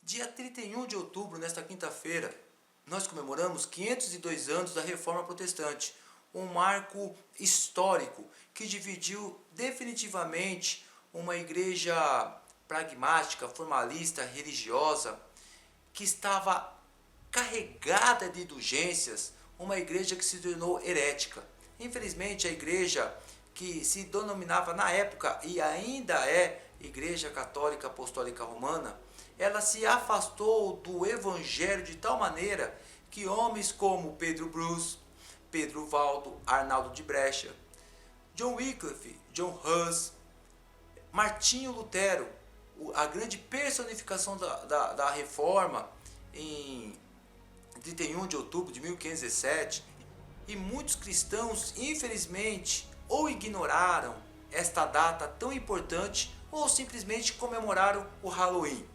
Dia 31 de outubro, nesta quinta-feira, nós comemoramos 502 anos da Reforma Protestante, um marco histórico que dividiu definitivamente uma igreja pragmática, formalista, religiosa, que estava carregada de indulgências, uma igreja que se tornou herética. Infelizmente, a igreja que se denominava na época e ainda é Igreja Católica Apostólica Romana, ela se afastou do evangelho de tal maneira que homens como Pedro Bruce, Pedro Valdo, Arnaldo de Brecha, John Wycliffe, John Hus, Martinho Lutero, a grande personificação da reforma em 31 de outubro de 1517, e muitos cristãos, infelizmente, ou ignoraram esta data tão importante ou simplesmente comemoraram o Halloween,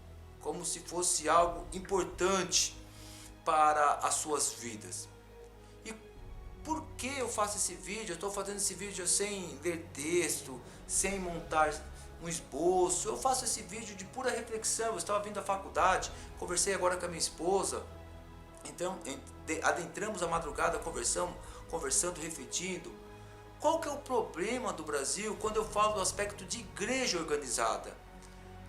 como se fosse algo importante para as suas vidas. E por que eu faço esse vídeo? Eu estou fazendo esse vídeo sem ler texto, sem montar um esboço. Eu faço esse vídeo de pura reflexão. Eu estava vindo da faculdade, conversei agora com a minha esposa. Então, adentramos a madrugada conversando, refletindo. Qual que é o problema do Brasil quando eu falo do aspecto de igreja organizada?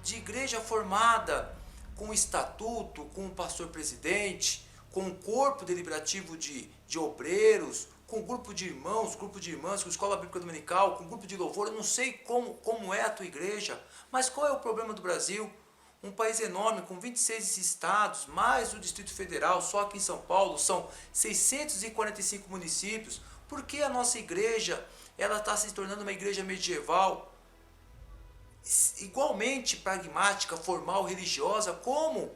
De igreja formada com estatuto, com um pastor presidente, com um corpo deliberativo de obreiros, com um grupo de irmãos, grupo de irmãs, com escola bíblica dominical, com um grupo de louvor. Eu não sei como é a tua igreja, mas qual é o problema do Brasil? Um país enorme, com 26 estados, mais o Distrito Federal, só aqui em São Paulo são 645 municípios. Por que a nossa igreja ela está se tornando uma igreja medieval, igualmente pragmática, formal, religiosa, como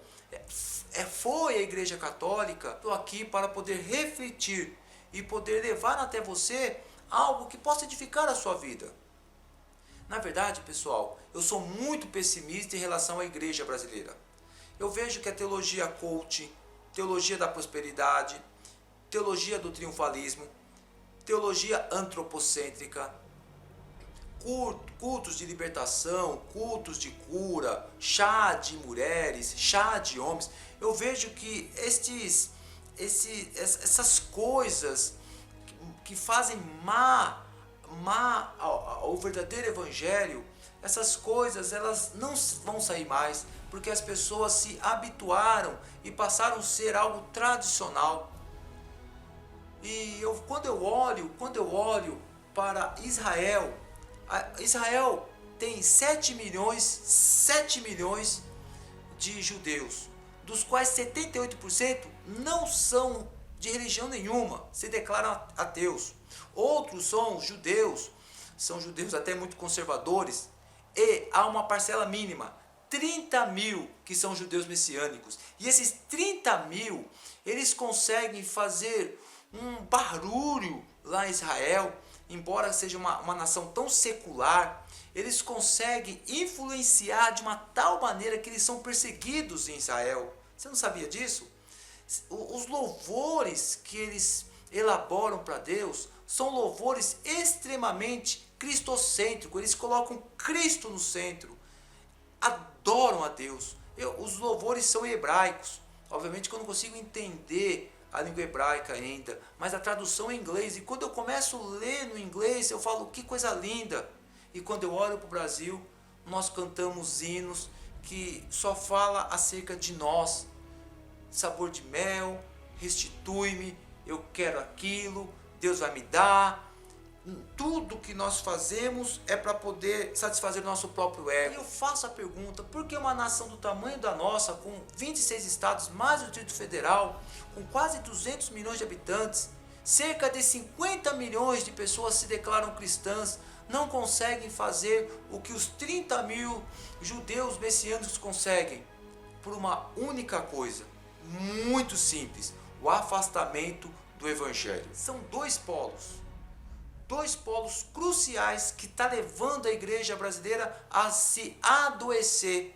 foi a igreja católica? Estou aqui para poder refletir e poder levar até você algo que possa edificar a sua vida. Na verdade, pessoal, eu sou muito pessimista em relação à igreja brasileira. Eu vejo que a teologia coach, teologia da prosperidade, teologia do triunfalismo, teologia antropocêntrica, cultos de libertação, cultos de cura, chá de mulheres, chá de homens. Eu vejo que essas coisas que fazem ao verdadeiro evangelho, essas coisas elas não vão sair mais, porque as pessoas se habituaram e passaram a ser algo tradicional. E quando eu olho para Israel, Israel tem 7 milhões de judeus, dos quais 78% não são de religião nenhuma, se declaram ateus. Outros são judeus até muito conservadores, e há uma parcela mínima, 30 mil, que são judeus messiânicos. E esses 30 mil, eles conseguem fazer um barulho lá em Israel, embora seja uma nação tão secular. Eles conseguem influenciar de uma tal maneira que eles são perseguidos em Israel. Você não sabia disso? Os louvores que eles elaboram para Deus são louvores extremamente cristocêntricos. Eles colocam Cristo no centro, adoram a Deus. Os louvores são hebraicos. Obviamente que eu não consigo entender a língua hebraica ainda, mas a tradução é em inglês. E quando eu começo a ler no inglês, eu falo, que coisa linda. E quando eu olho para o Brasil, nós cantamos hinos que só fala acerca de nós. Sabor de mel, restitui-me, eu quero aquilo, Deus vai me dar. Tudo que nós fazemos é para poder satisfazer o nosso próprio ego. E eu faço a pergunta, por que uma nação do tamanho da nossa, com 26 estados, mais o Distrito Federal, com quase 200 milhões de habitantes, cerca de 50 milhões de pessoas se declaram cristãs, não conseguem fazer o que os 30 mil judeus messiânicos conseguem? Por uma única coisa, muito simples: o afastamento do evangelho. São dois polos cruciais que está levando a igreja brasileira a se adoecer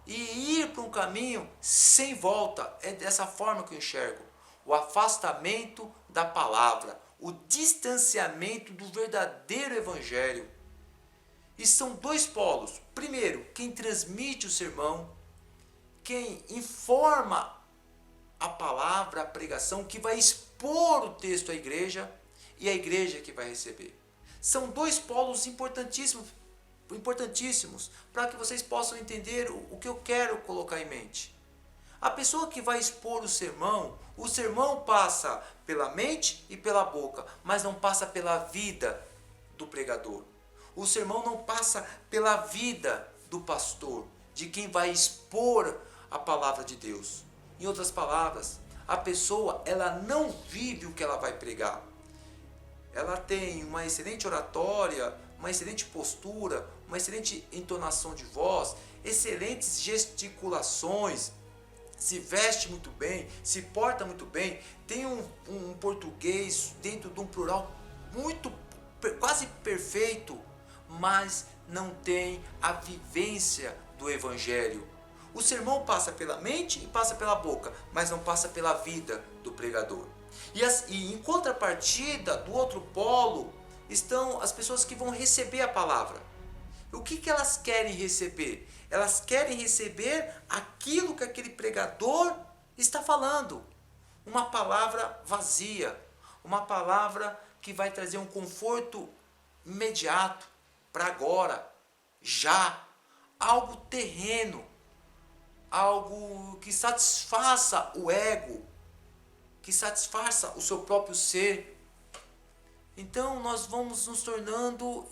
e ir para um caminho sem volta. É dessa forma que eu enxergo: o afastamento da palavra, o distanciamento do verdadeiro evangelho. E são dois polos. Primeiro, quem transmite o sermão, quem informa a palavra, a pregação, que vai expor o texto à igreja, e a igreja que vai receber. São dois polos importantíssimos para que vocês possam entender o que eu quero colocar em mente. A pessoa que vai expor o sermão passa pela mente e pela boca, mas não passa pela vida do pregador. O sermão não passa pela vida do pastor, de quem vai expor a palavra de Deus. Em outras palavras, a pessoa ela não vive o que ela vai pregar. Ela tem uma excelente oratória, uma excelente postura, uma excelente entonação de voz, excelentes gesticulações, se veste muito bem, se porta muito bem, tem um português dentro de um plural quase perfeito, mas não tem a vivência do evangelho. O sermão passa pela mente e passa pela boca, mas não passa pela vida do pregador. E em contrapartida, do outro polo, estão as pessoas que vão receber a palavra. O que elas querem receber? Elas querem receber aquilo que aquele pregador está falando. Uma palavra vazia, uma palavra que vai trazer um conforto imediato, para agora, já, algo terreno, algo que satisfaça o ego, que satisfaça o seu próprio ser. Então nós vamos nos tornando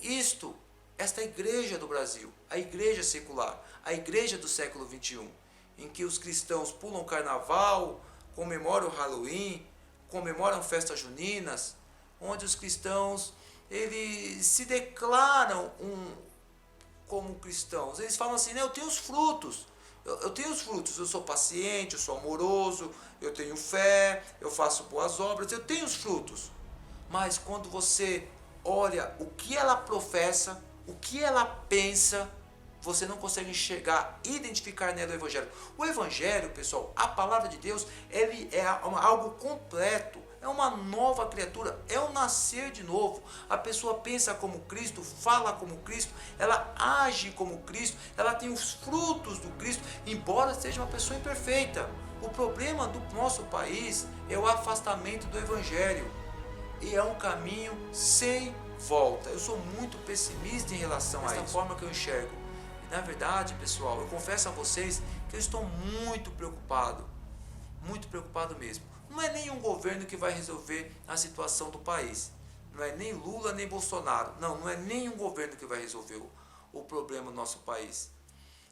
esta igreja do Brasil, a igreja secular, a igreja do século XXI, em que os cristãos pulam carnaval, comemoram o Halloween, comemoram festas juninas, onde os cristãos eles se declaram como cristãos. Eles falam assim, eu tenho os frutos. Eu tenho os frutos, eu sou paciente, eu sou amoroso, eu tenho fé, eu faço boas obras, eu tenho os frutos. Mas quando você olha o que ela professa, o que ela pensa, você não consegue enxergar, identificar nela o Evangelho. O Evangelho, pessoal, a palavra de Deus, ele é algo completo. É uma nova criatura, é um nascer de novo. A pessoa pensa como Cristo, fala como Cristo, ela age como Cristo, ela tem os frutos do Cristo, embora seja uma pessoa imperfeita. O problema do nosso país é o afastamento do Evangelho. E é um caminho sem volta. Eu sou muito pessimista em relação a isso. Dessa forma que eu enxergo. E na verdade, pessoal, eu confesso a vocês que eu estou muito preocupado mesmo. Não é nenhum governo que vai resolver a situação do país. Não é nem Lula nem Bolsonaro. Não é nenhum governo que vai resolver o problema do nosso país.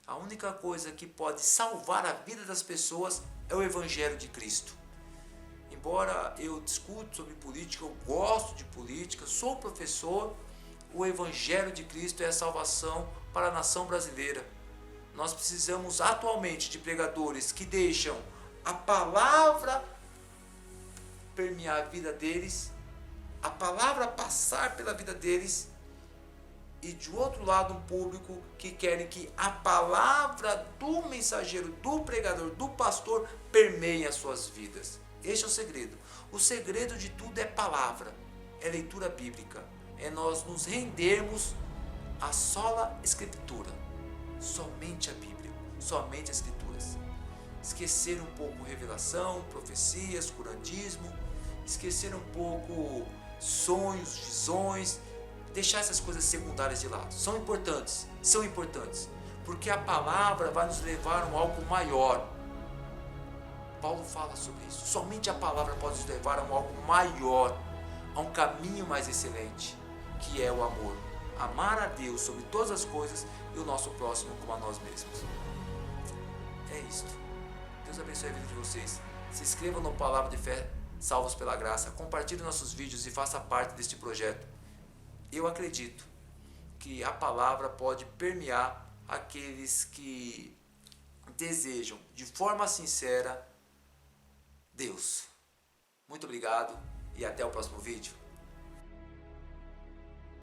A única coisa que pode salvar a vida das pessoas é o Evangelho de Cristo. Embora eu discuto sobre política, eu gosto de política, sou professor, o Evangelho de Cristo é a salvação para a nação brasileira. Nós precisamos atualmente de pregadores que deixam a palavra permear a vida deles, a palavra passar pela vida deles, e de outro lado um público que querem que a palavra do mensageiro, do pregador, do pastor permeie as suas vidas. Este é o segredo. O segredo de tudo é palavra, é leitura bíblica, é nós nos rendermos à sola escritura, somente a Bíblia, somente as escrituras. Esquecer um pouco revelação, profecias, curantismo, esquecer um pouco sonhos, visões, deixar essas coisas secundárias de lado. São importantes, porque a palavra vai nos levar a algo maior. Paulo fala sobre isso. Somente a palavra pode nos levar a algo maior, a um caminho mais excelente, que é o amor. Amar a Deus sobre todas as coisas e o nosso próximo como a nós mesmos. É isto. Deus abençoe a vida de vocês. Se inscrevam no Palavra de Fé Salvos pela Graça. Compartilhe nossos vídeos e faça parte deste projeto. Eu acredito que a palavra pode permear aqueles que desejam de forma sincera Deus. Muito obrigado e até o próximo vídeo.